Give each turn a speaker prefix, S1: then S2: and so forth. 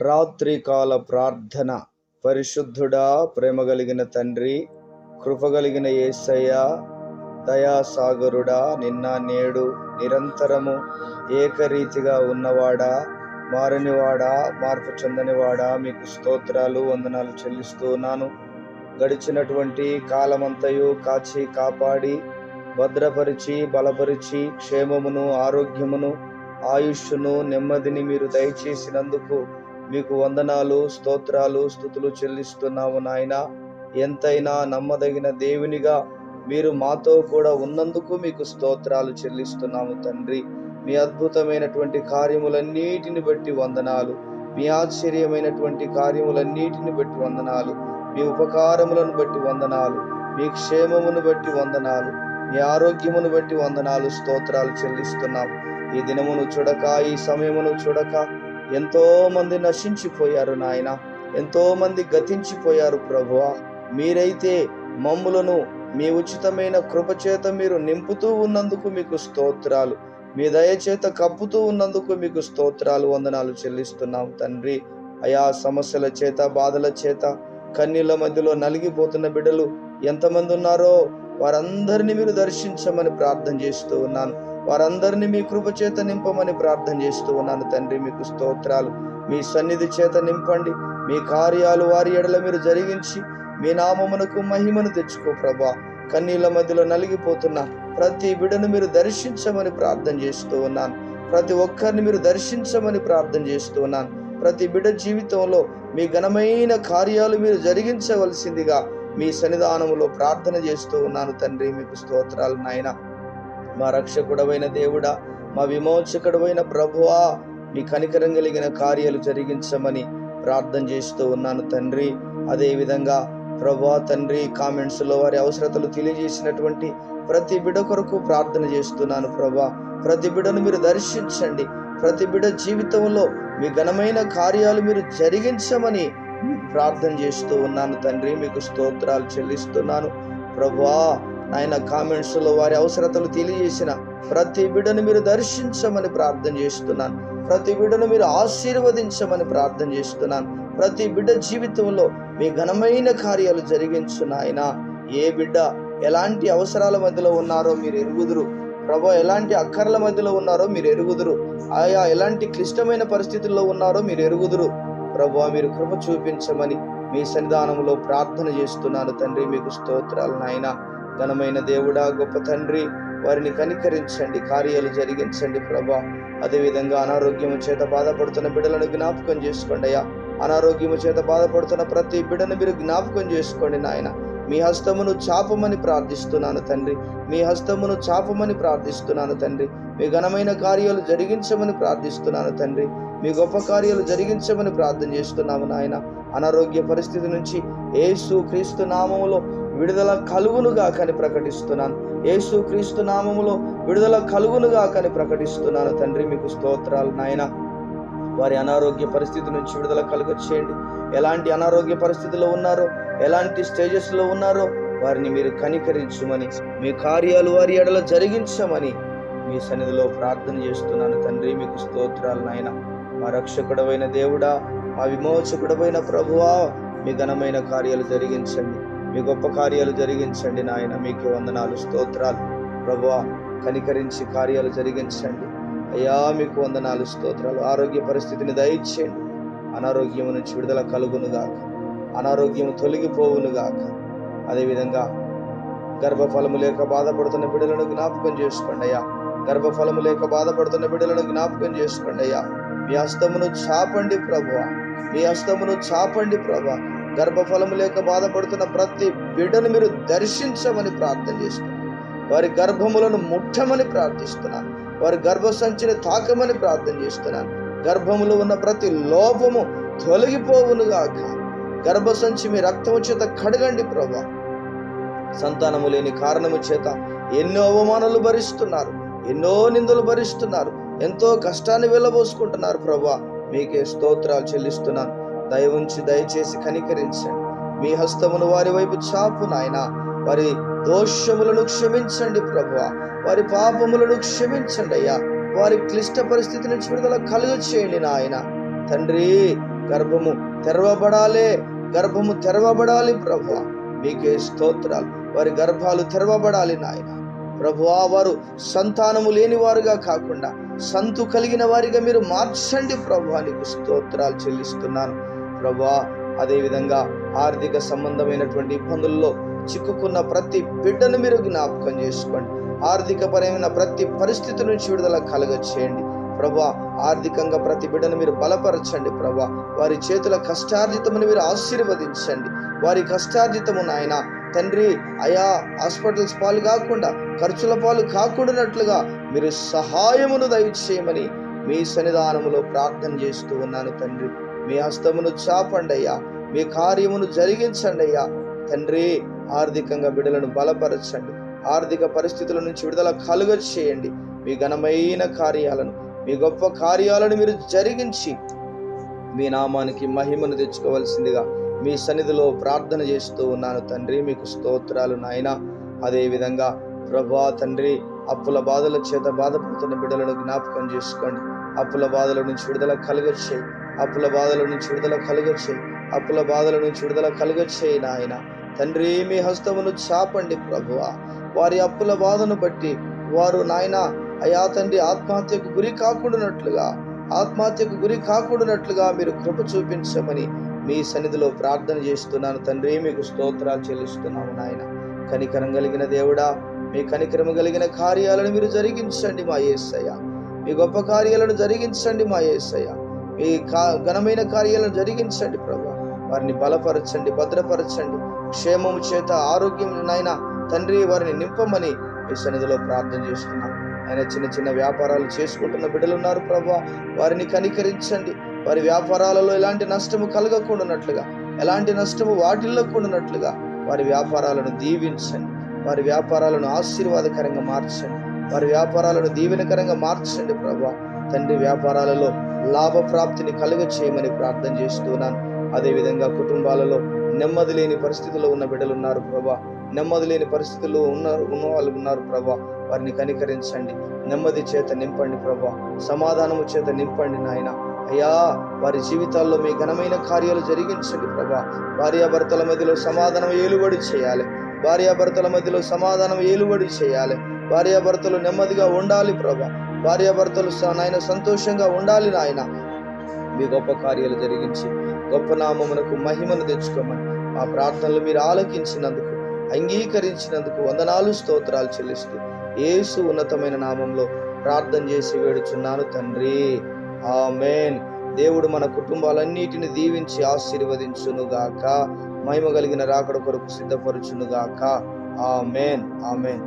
S1: రాత్రికాల ప్రార్థన. పరిశుద్ధుడా, ప్రేమ కలిగిన తండ్రి, కృపగలిగిన యేసయ్య, దయాసాగరుడా, నిన్న నేడు నిరంతరము ఏకరీతిగా ఉన్నవాడా, మారనివాడా, మార్పు చెందనివాడా, మీకు స్తోత్రాలు వందనాలు చెల్లిస్తూ ఉన్నాను. గడిచినటువంటి కాలమంతయు కాచి కాపాడి భద్రపరిచి బలపరిచి క్షేమమును ఆరోగ్యమును ఆయుష్ను నెమ్మదిని మీరు దయచేసినందుకు మీకు వందనాలు, స్తోత్రాలు, స్తుతులు చెల్లిస్తున్నాము నాయన. ఎంతైనా నమ్మదగిన దేవునిగా మీరు మాతో కూడా ఉన్నందుకు మీకు స్తోత్రాలు చెల్లిస్తున్నాము తండ్రి. మీ అద్భుతమైనటువంటి కార్యములన్నిటిని బట్టి వందనాలు, మీ ఆశ్చర్యమైనటువంటి కార్యములన్నిటిని బట్టి వందనాలు, మీ ఉపకారములను బట్టి వందనాలు, మీ క్షేమమును బట్టి వందనాలు, మీ ఆరోగ్యమును బట్టి వందనాలు, స్తోత్రాలు చెల్లిస్తున్నాం. ఈ దినమును చూడక, ఈ సమయమును చూడక ఎంతో మంది నశించిపోయారు నాయన, ఎంతో మంది గతించిపోయారు ప్రభువా. మీరైతే మమ్ములను మీ ఉచితమైన కృపచేత మీరు నింపుతూ ఉన్నందుకు మీకు స్తోత్రాలు, మీ దయచేత కప్పుతూ ఉన్నందుకు మీకు స్తోత్రాలు వందనాలు చెల్లిస్తున్నాం తండ్రి. అయా సమస్యల చేత, బాధల చేత, కన్నీళ్ల మధ్యలో నలిగిపోతున్న బిడ్డలు ఎంతమంది ఉన్నారో వారందరినీ మీరు దర్శించమని ప్రార్థన చేస్తూ ఉన్నాను. వారందరినీ మీ కృప చేత నింపమని ప్రార్థన చేస్తూ ఉన్నాను తండ్రి. మీకు స్తోత్రాలు. మీ సన్నిధి చేత నింపండి. మీ కార్యాలు వారి ఎడల మీరు జరిగించి మీ నామమునకు మహిమను తెచ్చుకో ప్రభా. కన్నీళ్ల మధ్యలో నలిగిపోతున్న ప్రతి బిడ్డను మీరు దర్శించమని ప్రార్థన చేస్తూ ఉన్నాను. ప్రతి ఒక్కరిని మీరు దర్శించమని ప్రార్థన చేస్తూ ఉన్నాను. ప్రతి బిడ్డ జీవితంలో మీ ఘనమైన కార్యాలు మీరు జరిగించవలసిందిగా మీ సన్నిధానములో ప్రార్థన చేస్తూ ఉన్నాను తండ్రి. మీకు స్తోత్రాలు నాయన. మా రక్షకుడవైన దేవుడా, మా విమోచకుడవైన ప్రభువా, మీ కనికరం కలిగిన కార్యాలు జరిగించమని ప్రార్థన చేస్తూ ఉన్నాను తండ్రి. అదేవిధంగా ప్రభువా తండ్రి, కామెంట్స్ లో వారి అవసరతలు తెలియజేసినటువంటి ప్రతి బిడ్డ కొరకు ప్రార్థన చేస్తున్నాను ప్రభువా. ప్రతి బిడ్డను మీరు దర్శించండి. ప్రతి బిడ్డ జీవితంలో మీ ఘనమైన కార్యాలు మీరు జరిగించమని ప్రార్థన చేస్తూ ఉన్నాను తండ్రి. మీకు స్తోత్రాలు చెల్లిస్తున్నాను ప్రభువా. నాయన కామెంట్స్ లో వారి అవసరతలు తెలియజేసిన ప్రతి బిడ్డను మీరు దర్శించమని ప్రార్థన చేస్తున్నాను. ప్రతి బిడ్డను మీరు ఆశీర్వదించమని ప్రార్థన చేస్తున్నాను. ప్రతి బిడ్డ జీవితంలో మీ ఘనమైన కార్యాలు జరిగించు నాయన. ఏ బిడ్డ ఎలాంటి అవసరాల మధ్యలో ఉన్నారో మీరు ఎరుగుదురు ప్రభా. ఎలాంటి అక్కర్ల మధ్యలో ఉన్నారో మీరు ఎరుగుదురు. ఆయా ఎలాంటి క్లిష్టమైన పరిస్థితుల్లో ఉన్నారో మీరు ఎరుగుదురు ప్రభా. మీరు కృప చూపించమని మీ సన్నిధానంలో ప్రార్థన చేస్తున్నాను తండ్రి. మీకు స్తోత్రాలు నాయన. ఘనమైన దేవుడా, గొప్ప తండ్రి, వారిని కనికరించండి, కార్యాలు జరిగించండి ప్రభా. అదేవిధంగా అనారోగ్యము చేత బాధపడుతున్న బిడ్డలను జ్ఞాపకం చేసుకోండి అయ్యా. అనారోగ్యము చేత బాధపడుతున్న ప్రతి బిడ్డను మీరు జ్ఞాపకం చేసుకోండి నాయన. మీ హస్తమును చాపమని ప్రార్థిస్తున్నాను తండ్రి. మీ హస్తమును చాపమని ప్రార్థిస్తున్నాను తండ్రి. మీ ఘనమైన కార్యాలు జరిగించమని ప్రార్థిస్తున్నాను తండ్రి. మీ గొప్ప కార్యాలు జరిగించమని ప్రార్థన చేస్తున్నాము నాయన. అనారోగ్య పరిస్థితి నుంచి యేసు క్రీస్తు నామములో విడుదల కలుగునుగా కని ప్రకటిస్తున్నాను. యేసు క్రీస్తు నామములో విడుదల కలుగునుగా కని ప్రకటిస్తున్నాను తండ్రి. మీకు స్తోత్రాలు నాయన. వారి అనారోగ్య పరిస్థితి నుంచి విడుదల కలుగ చేయండి. ఎలాంటి అనారోగ్య పరిస్థితిలో ఉన్నారో, ఎలాంటి స్టేజెస్ లో ఉన్నారో వారిని మీరు కనికరించమని, మీ కార్యాలు వారి ఎడల జరిగించమని మీ సన్నిధిలో ప్రార్థన చేస్తున్నాను తండ్రి. మీకు స్తోత్రాలు నాయన. మా రక్షకుడవైన దేవుడా, మా విమోచకుడవైన ప్రభువా, మీ ఘనమైన కార్యాలు జరిగించండి. మీ గొప్ప కార్యాలు జరిగించండి నాయన. మీకు వందనాలు, స్తోత్రాలు ప్రభువా. కనికరించి కార్యాలు జరిగించండి అయ్యా. మీకు వందనాలు, స్తోత్రాలు. ఆరోగ్య పరిస్థితిని దయచేయండి. అనారోగ్యము నుంచి విడుదల కలుగునుగాక, అనారోగ్యము తొలగిపోవునుగాక. అదేవిధంగా గర్భఫలము లేక బాధపడుతున్న బిడ్డలను జ్ఞాపకం చేసుకోండి అయ్యా. గర్భఫలము లేక బాధపడుతున్న బిడ్డలను జ్ఞాపకం చేసుకోండి అయ్యా. మీ హస్తమును చాపండి ప్రభువా. మీ హస్తమును చాపండి ప్రభువా. గర్భఫలము లేక బాధపడుతున్న ప్రతి బిడ్డను మీరు దర్శించమని ప్రార్థన చేస్తున్నాను. వారి గర్భములను ముట్టమని ప్రార్థిస్తున్నాను. వారి గర్భసంచిని తాకమని ప్రార్థన చేస్తున్నాను. గర్భములో ఉన్న ప్రతి లోపము తొలగిపోవునుగాక. గర్భసంచి మీ రక్తము చేత కడగండి ప్రభా. సంతానము లేని కారణము చేత ఎన్నో అవమానాలు భరిస్తున్నారు, ఎన్నో నిందలు భరిస్తున్నారు, ఎంతో కష్టాన్ని వెళ్ళబోసుకుంటున్నారు ప్రభా. మీకే స్తోత్రాలు చెల్లిస్తున్నాను. దయ ఉంచి దయచేసి కనికరించండి. మీ హస్తమును వారి వైపు చాపు నాయన. వారి దోషములను క్షమించండి ప్రభువా. వారి పాపములను క్షమించండి అయ్యా. వారి క్లిష్ట పరిస్థితి నుంచి విడుదల కలుగ చేయండి నాయన. తండ్రి, గర్భము తెరవబడాలి, గర్భము తెరవబడాలి ప్రభువా. మీకే స్తోత్రాలు. వారి గర్భాలు తెరవబడాలి నాయన ప్రభువా. వారు సంతానము లేని వారుగా కాకుండా సంతు కలిగిన వారిగా మీరు మార్చండి ప్రభువా. నీకు స్తోత్రాలు చెల్లిస్తున్నాను ప్రభువా. అదేవిధంగా ఆర్థిక సంబంధమైనటువంటి ఇబ్బందుల్లో చిక్కుకున్న ప్రతి బిడ్డను మీరు జ్ఞాపకం చేసుకోండి. ఆర్థిక పరమైన ప్రతి పరిస్థితి నుంచి విడుదల కలగచేయండి ప్రభువా. ఆర్థికంగా ప్రతి బిడ్డను మీరు బలపరచండి ప్రభువా. వారి చేతుల కష్టార్జితమును మీరు ఆశీర్వదించండి. వారి కష్టార్జితము నాయన తండ్రి అయా హాస్పిటల్స్ పాలు కాకుండా, ఖర్చుల పాలు కాకుండానట్లుగా మీరు సహాయమును దయచేయమని మీ సన్నిధానములో ప్రార్థన చేస్తూ ఉన్నాను తండ్రి. మీ హస్తమును చాపండి అయ్యా, మీ కార్యమును జరిగించండి అయ్యా తండ్రి. ఆర్థికంగా బిడ్డలను బలపరచండి. ఆర్థిక పరిస్థితుల నుంచి విడుదల కలుగ చేయండి. మీ ఘనమైన కార్యాలను, మీ గొప్ప కార్యాలను మీరు జరిగించి మీ నామానికి మహిమను తెచ్చుకోవాల్సిందిగా మీ సన్నిధిలో ప్రార్థన చేస్తూ ఉన్నాను తండ్రి. మీకు స్తోత్రాలు నాయన. అదేవిధంగా ప్రభువా తండ్రి, అప్పుల బాధల చేత బాధపడుతున్న బిడ్డలను జ్ఞాపకం చేసుకోండి. అప్పుల బాధల నుంచి విడుదల కలుగచేయి, అప్పుల బాధల నుంచి విడుదల కలుగచేయి, అప్పుల బాధల నుంచి విడుదల కలుగచేయి నాయన తండ్రి. మీ హస్తమును చాపండి ప్రభువా. వారి అప్పుల బాధను బట్టి వారు నాయన అయా తండ్రి ఆత్మహత్యకు గురి కాకుండానట్లుగా మీరు కృప చూపించమని మీ సన్నిధిలో ప్రార్థన చేస్తున్నాను తండ్రి. మీకు స్తోత్రాలు చెల్లిస్తున్నాము నాయన. కనికరం కలిగిన దేవుడా, మీ కనికరము కలిగిన కార్యాలను మీరు జరిగించండి మా యేసయ్య. మీ గొప్ప కార్యాలను జరిగించండి మా యేసయ్య. మీ ఘనమైన కార్యాలను జరిగించండి ప్రభువా. వారిని బలపరచండి, భద్రపరచండి. క్షేమము చేత ఆరోగ్యం నాయన తండ్రి వారిని నింపమని మీ సన్నిధిలో ప్రార్థన చేస్తున్నాం. ఆయన చిన్న చిన్న వ్యాపారాలు చేసుకుంటున్న బిడ్డలు ఉన్నారు ప్రభువా. వారిని కనికరించండి. వారి వ్యాపారాలలో ఎలాంటి నష్టము కలగకుండానట్లుగా, ఎలాంటి నష్టము వాటిల్లకుండానట్లుగా వారి వ్యాపారాలను దీవించండి. వారి వ్యాపారాలను ఆశీర్వాదకరంగా మార్చండి. వారి వ్యాపారాలను దీవెనకరంగా మార్చండి ప్రభువా తండ్రి. వ్యాపారాలలో లాభప్రాప్తిని కలుగ చేయమని ప్రార్థన చేస్తున్నాను. అదేవిధంగా కుటుంబాలలో నెమ్మది లేని పరిస్థితుల్లో ఉన్న బిడ్డలు ఉన్నారు ప్రభా. నెమ్మది లేని పరిస్థితుల్లో ఉన్న వాళ్ళు ఉన్నారు ప్రభా. వారిని కనికరించండి. నెమ్మది చేత నింపండి ప్రభా. సమాధానము చేత నింపండి నాయన. అయ్యా వారి జీవితాల్లో మీ ఘనమైన కార్యాలు జరిగించండి ప్రభా. భార్యాభర్తల మధ్యలో సమాధానం ఏలుబడి చేయాలి. భార్యాభర్తల మధ్యలో సమాధానం ఏలుబడి చేయాలి. భార్యాభర్తలు నెమ్మదిగా ఉండాలి ప్రభా. భార్యాభర్తలు నాయన సంతోషంగా ఉండాలి నాయన. మీ గొప్ప కార్యాలు జరిగించి గొప్ప నామమునకు మహిమను తెచ్చుకోమని మా ప్రార్థనలు మీరు ఆలకించినందుకు, అంగీకరించినందుకు వందనాలు, స్తోత్రాలు చెల్లిస్తూ యేసు ఉన్నతమైన నామంలో ప్రార్థన చేసి వేడుచున్నాను తండ్రి. ఆమేన్. దేవుడు మన కుటుంబాలన్నిటిని దీవించి ఆశీర్వదించునుగాక. మహిమ కలిగిన రాకడ కొరకు సిద్ధపరచునుగాక. ఆమేన్. ఆమేన్.